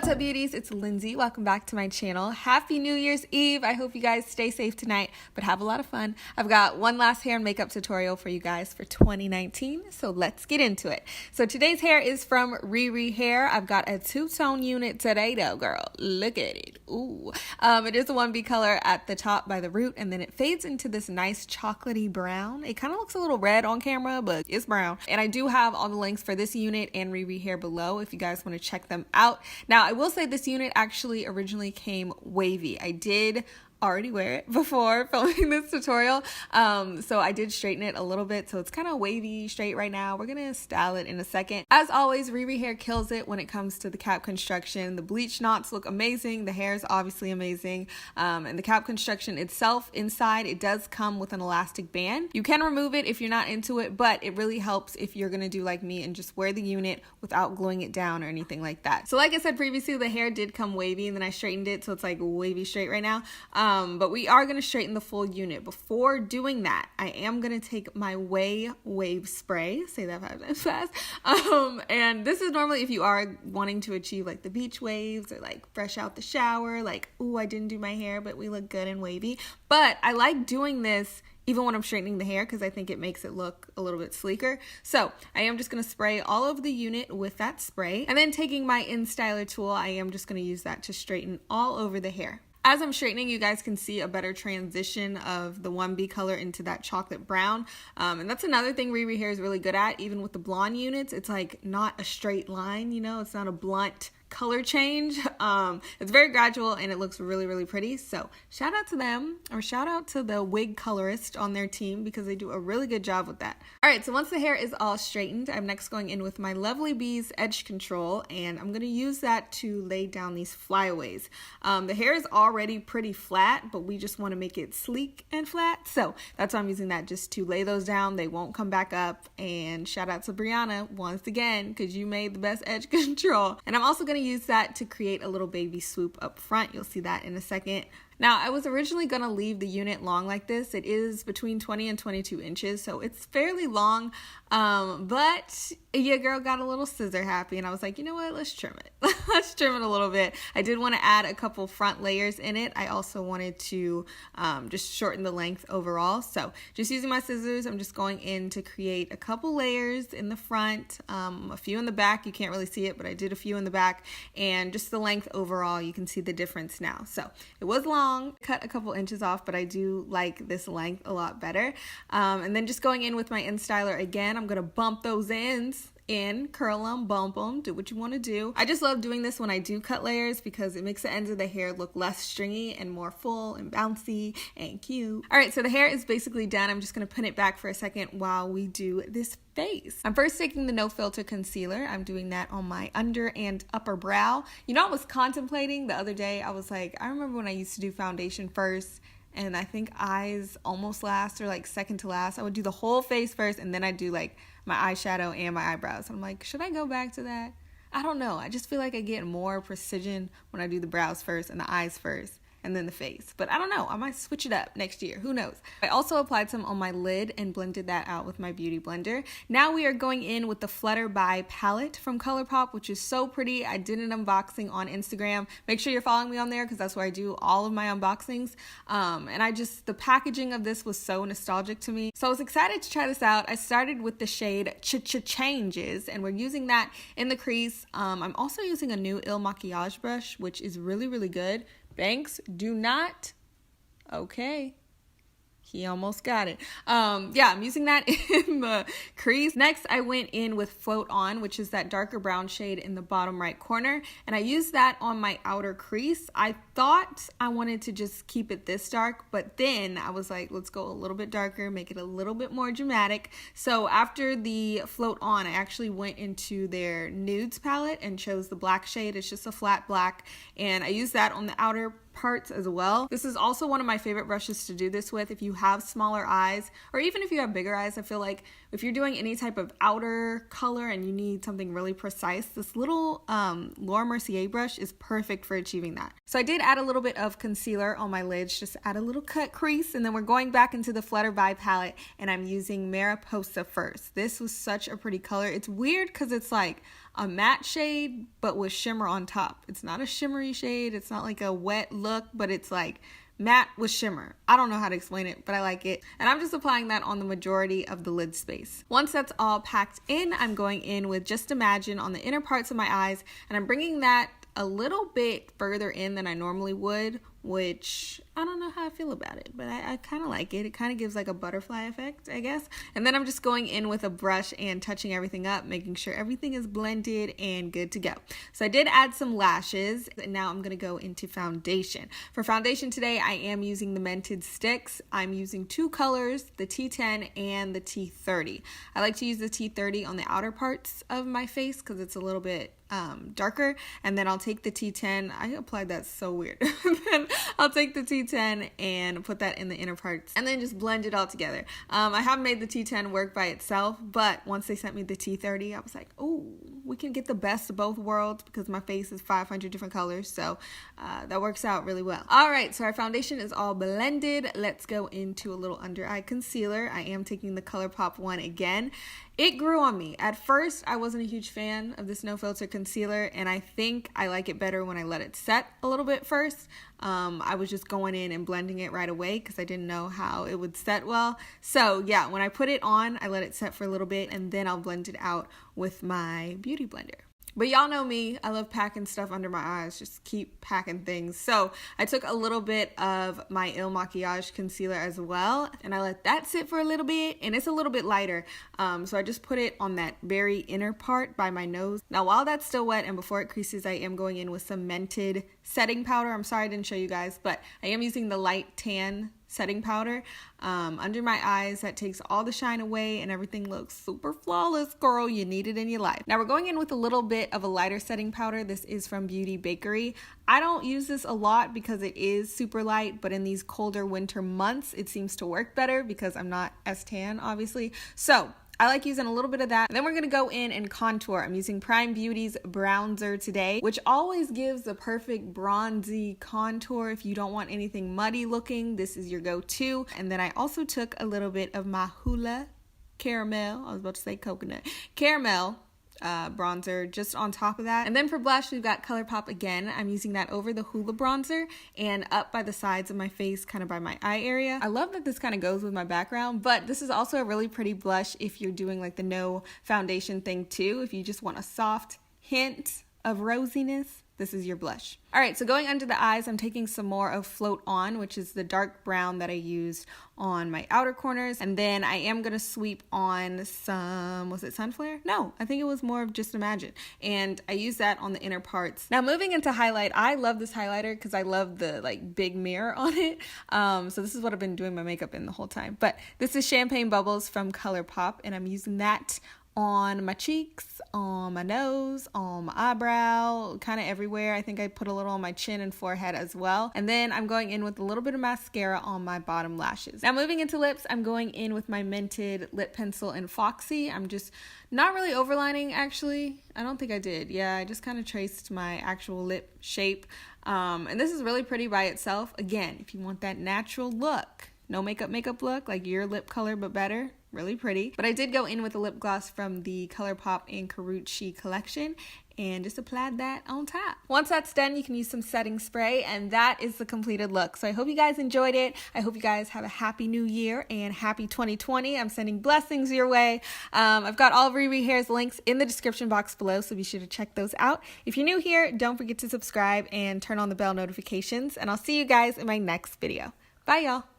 What's up, beauties? It's Lindsay. Welcome back to my channel. Happy New Year's Eve. I hope you guys stay safe tonight, but have a lot of fun. I've got one last hair and makeup tutorial for you guys for 2019, so let's get into it. So today's hair is from Ririhair. I've got a two-tone unit today, though, girl. Look at it. Ooh. It is a 1B color at the top by the root, and then it fades into this nice chocolatey brown. It kind of looks a little red on camera, but it's brown. And I do have all the links for this unit and Ririhair below if you guys want to check them out. Now, I will say this unit actually originally came wavy. I did already wear it before filming this tutorial, so I did straighten it a little bit, so it's kind of wavy straight right now. We're gonna style it in a second. As always, Ririhair kills it when it comes to the cap construction. The bleached knots look amazing, the hair is obviously amazing, and the cap construction itself inside, it does come with an elastic band. You can remove it if you're not into it, but it really helps if you're gonna do like me and just wear the unit without gluing it down or anything like that. So like I said previously, the hair did come wavy and then I straightened it, so it's like wavy straight right now. But we are going to straighten the full unit. Before doing that, I am going to take my wave spray, say that 5 times fast, and this is normally if you are wanting to achieve like the beach waves or like fresh out the shower, like, ooh, I didn't do my hair, but we look good and wavy. But I like doing this even when I'm straightening the hair because I think it makes it look a little bit sleeker. So I am just going to spray all over the unit with that spray, and then taking my InStyler tool, I am just going to use that to straighten all over the hair. As I'm straightening, you guys can see a better transition of the 1B color into that chocolate brown. And that's another thing Ririhair is really good at. Even with the blonde units, it's like not a straight line, you know, it's not a blunt color change. It's very gradual and it looks really, really pretty. So shout out to them, or shout out to the wig colorist on their team because they do a really good job with that. All right, so once the hair is all straightened, I'm next going in with my Lovely Bees Edge Control, and I'm going to use that to lay down these flyaways. The hair is already pretty flat, but we just want to make it sleek and flat. So that's why I'm using that, just to lay those down. They won't come back up. And shout out to Brianna once again, because you made the best edge control. And I'm also going to use that to create a little baby swoop up front. You'll see that in a second. Now, I was originally going to leave the unit long like this. It is between 20 and 22 inches, so it's fairly long, but your girl got a little scissor happy, and I was like, you know what, let's trim it. Let's trim it a little bit. I did want to add a couple front layers in it. I also wanted to just shorten the length overall, so just using my scissors, I'm just going in to create a couple layers in the front, a few in the back. You can't really see it, but I did a few in the back, and just the length overall, you can see the difference now. So it was long. Cut a couple inches off, but I do like this length a lot better. And then just going in with my InStyler again, I'm going to bump those ends in, curl them, bump them, do what you want to do. I just love doing this when I do cut layers because it makes the ends of the hair look less stringy and more full and bouncy and cute. All right, so the hair is basically done. I'm just going to pin it back for a second while we do this face. I'm first taking the No Filter concealer. I'm doing that on my under and upper brow. You know, I was contemplating the other day, I was like, I remember when I used to do foundation first, and I think eyes almost last or like second to last. I would do the whole face first, and then I'd do like my eyeshadow and my eyebrows. I'm like, should I go back to that? I don't know. I just feel like I get more precision when I do the brows first and the eyes first and then the face. But I don't know. I might switch it up next year. Who knows? I also applied some on my lid and blended that out with my beauty blender. Now we are going in with the Flutter by palette from ColourPop, which is so pretty. I did an unboxing on Instagram. Make sure you're following me on there because that's where I do all of my unboxings. And the packaging of this was so nostalgic to me. So I was excited to try this out. I started with the shade Changes, and we're using that in the crease. I'm also using a new Il Makiage brush, which is really, really good. Banks, do not. Okay. He almost got it. Yeah, I'm using that in the crease. Next, I went in with Float On, which is that darker brown shade in the bottom right corner. And I used that on my outer crease. I thought I wanted to just keep it this dark, but then I was like, let's go a little bit darker, make it a little bit more dramatic. So after the Float On, I actually went into their Nudes palette and chose the black shade. It's just a flat black. And I used that on the outer parts as well. This is also one of my favorite brushes to do this with if you have smaller eyes, or even if you have bigger eyes. I feel like if you're doing any type of outer color and you need something really precise, this little Laura Mercier brush is perfect for achieving that. So I did add a little bit of concealer on my lids, just add a little cut crease, and then we're going back into the Flutterby palette, and I'm using Mariposa first. This was such a pretty color. It's weird because it's like a matte shade but with shimmer on top. It's not a shimmery shade, it's not like a wet look, but it's like matte with shimmer. I don't know how to explain it, but I like it. And I'm just applying that on the majority of the lid space. Once that's all packed in, I'm going in with Just Imagine on the inner parts of my eyes, and I'm bringing that a little bit further in than I normally would, which I don't know how I feel about it, but I kind of like it. It kind of gives like a butterfly effect, I guess. And then I'm just going in with a brush and touching everything up, making sure everything is blended and good to go. So I did add some lashes, and now I'm gonna go into foundation. For foundation today, I am using the Mented Sticks. I'm using two colors, the T10 and the T30. I like to use the T30 on the outer parts of my face because it's a little bit darker, and then I'll take the T10. I applied that so weird. Then I'll take the T10 and put that in the inner parts and then just blend it all together. I have made the T10 work by itself, but once they sent me the T30, I was like, oh, we can get the best of both worlds because my face is 500 different colors, so that works out really well. All right, so our foundation is all blended. Let's go into a little under eye concealer. I am taking the ColourPop one again. It grew on me. At first, I wasn't a huge fan of this no filter concealer, and I think I like it better when I let it set a little bit first. I was just going in and blending it right away because I didn't know how it would set well. So yeah, when I put it on, I let it set for a little bit, and then I'll blend it out with my beauty blender. But y'all know me, I love packing stuff under my eyes, just keep packing things. So I took a little bit of my Il Makiage concealer as well, and I let that sit for a little bit, and it's a little bit lighter. So I just put it on that very inner part by my nose. Now while that's still wet and before it creases, I am going in with some Mented setting powder. I'm sorry I didn't show you guys, but I am using the light tan setting powder under my eyes. That takes all the shine away and everything looks super flawless, girl. You need it in your life. Now we're going in with a little bit of a lighter setting powder. This is from Beauty Bakery. I don't use this a lot because it is super light, but in these colder winter months it seems to work better because I'm not as tan, obviously. So I like using a little bit of that. And then we're going to go in and contour. I'm using Prime Beauty's Bronzer today, which always gives the perfect bronzy contour. If you don't want anything muddy looking, this is your go-to. And then I also took a little bit of my Hoola Caramel, I was about to say coconut, caramel bronzer just on top of that. And then for blush, we've got ColourPop again. I'm using that over the Hoola bronzer and up by the sides of my face, kind of by my eye area. I love that this kind of goes with my background, but this is also a really pretty blush if you're doing like the no foundation thing too. If you just want a soft hint of rosiness, this is your blush. All right, so going under the eyes, I'm taking some more of Float On, which is the dark brown that I used on my outer corners. And then I am gonna sweep on some, was it Sunflare? No, I think it was more of Just Imagine. And I use that on the inner parts. Now moving into highlight, I love this highlighter because I love the like big mirror on it. So this is what I've been doing my makeup in the whole time. But this is Champagne Bubbles from ColourPop, and I'm using that on my cheeks, on my nose, on my eyebrow, kind of everywhere. I think I put a little on my chin and forehead as well. And then I'm going in with a little bit of mascara on my bottom lashes. Now moving into lips, I'm going in with my Mented lip pencil in Foxy. I'm just not really overlining, actually. I don't think I did. Yeah, I just kind of traced my actual lip shape. And this is really pretty by itself. Again, if you want that natural look, no makeup look, like your lip color but better, really pretty. But I did go in with a lip gloss from the ColourPop and Karuchi collection and just applied that on top. Once that's done, you can use some setting spray, and that is the completed look. So I hope you guys enjoyed it. I hope you guys have a happy new year and happy 2020. I'm sending blessings your way. I've got all of Ririhair's links in the description box below, so be sure to check those out. If you're new here, don't forget to subscribe and turn on the bell notifications, and I'll see you guys in my next video. Bye, y'all.